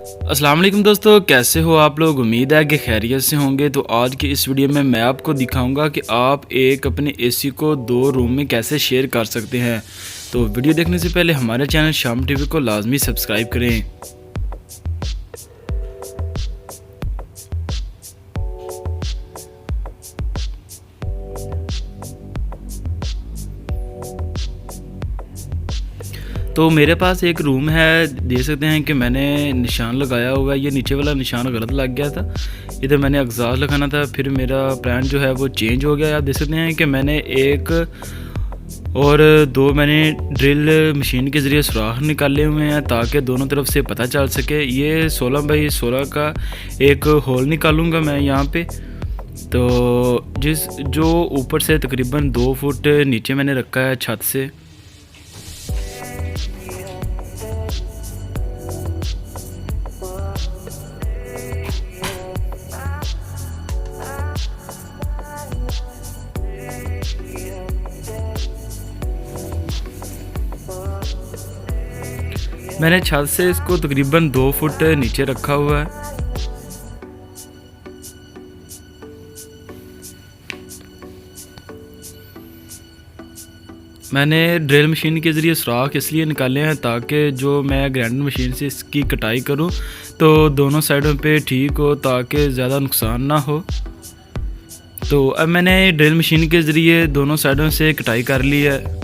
अस्सलाम वालेकुम दोस्तों, कैसे हो आप लोग। उम्मीद है कि खैरियत से होंगे। तो आज की इस वीडियो में मैं आपको दिखाऊंगा कि आप एक अपने एसी को 2 रूम में कैसे शेयर कर सकते हैं। तो वीडियो देखने से पहले हमारे चैनल शाम टीवी को लाजमी सब्सक्राइब करें। तो मेरे पास एक रूम है, देख सकते हैं कि मैंने निशान लगाया हुआ है। ये नीचे वाला निशान गलत लग गया था, इधर मैंने एग्जॉस्ट लगाना था, फिर मेरा प्लान जो है वो चेंज हो गया। आप देख सकते हैं कि मैंने एक और 2 मैंने ड्रिल मशीन के ज़रिए सुराख निकाले हुए हैं ताकि दोनों तरफ से पता चल सके। ये 16 बाई 16 का एक होल निकालूंगा मैं यहाँ पे। तो जो ऊपर से तकरीबन 2 फुट नीचे मैंने रखा है छत से। मैंने छत से इसको तकरीबन 2 फुट नीचे रखा हुआ है। मैंने ड्रिल मशीन के ज़रिए सुराख इसलिए निकाले हैं ताकि जो मैं ग्राइंडर मशीन से इसकी कटाई करूं तो दोनों साइडों पे ठीक हो, ताकि ज़्यादा नुकसान ना हो। तो अब मैंने ड्रिल मशीन के ज़रिए दोनों साइडों से कटाई कर ली है।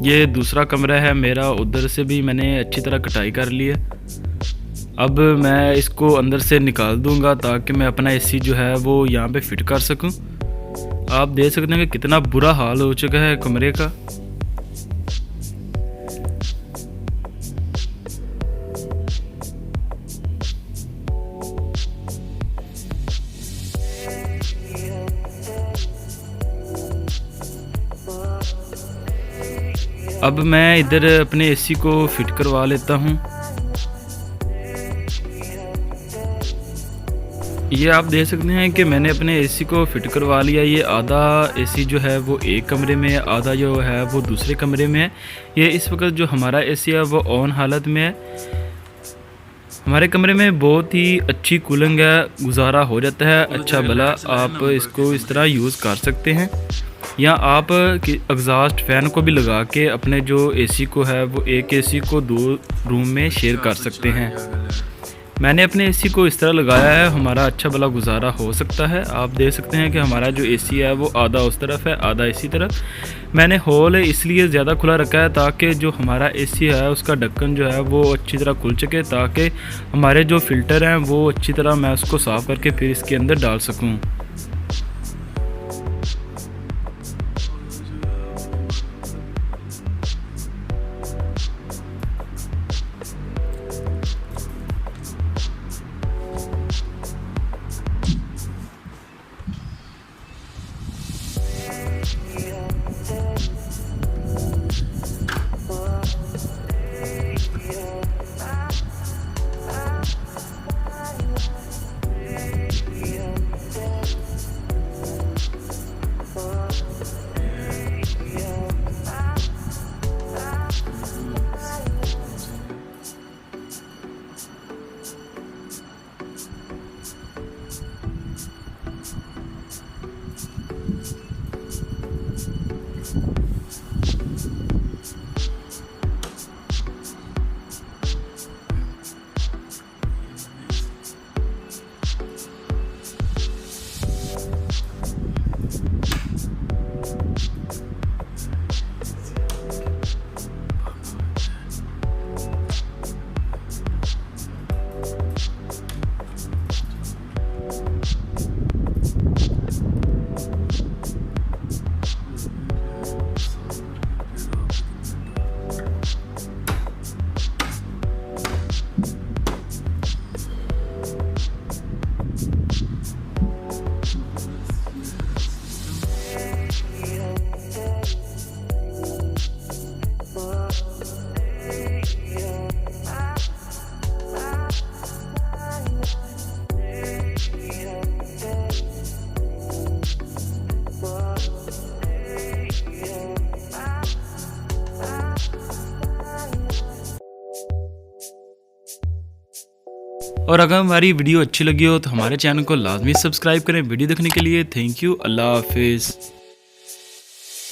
ये दूसरा कमरा है मेरा, उधर से भी मैंने अच्छी तरह कटाई कर ली है। अब मैं इसको अंदर से निकाल दूंगा ताकि मैं अपना एसी जो है वो यहाँ पे फिट कर सकूं। आप देख सकते हैं कि कितना बुरा हाल हो चुका है कमरे का। अब मैं इधर अपने एसी को फिट करवा लेता हूँ। ये आप देख सकते हैं कि मैंने अपने एसी को फिट करवा लिया। ये आधा एसी जो है वो एक कमरे में है, आधा जो है वो दूसरे कमरे में है। ये इस वक्त जो हमारा एसी है वो ऑन हालत में है। हमारे कमरे में बहुत ही अच्छी कूलिंग है, गुजारा हो जाता है अच्छा भला। आप इसको इस तरह यूज़ कर सकते हैं, या आप एग्जॉस्ट फैन को भी लगा के अपने जो एसी को है वो एक एसी को 2 रूम में शेयर कर सकते हैं। मैंने अपने एसी को इस तरह लगाया है, हमारा अच्छा भला गुजारा हो सकता है। आप देख सकते हैं कि हमारा जो एसी है वो आधा उस तरफ है, आधा इसी तरफ। मैंने होल इसलिए ज़्यादा खुला रखा है ताकि जो हमारा एसी है उसका ढक्कन जो है वो अच्छी तरह खुल सके, ताकि हमारे जो फ़िल्टर हैं वो अच्छी तरह मैं उसको साफ़ करके फिर इसके अंदर डाल सकूँ। और अगर हमारी वीडियो अच्छी लगी हो तो हमारे चैनल को लाजमी सब्सक्राइब करें। वीडियो देखने के लिए थैंक यू। अल्लाह हाफिज़।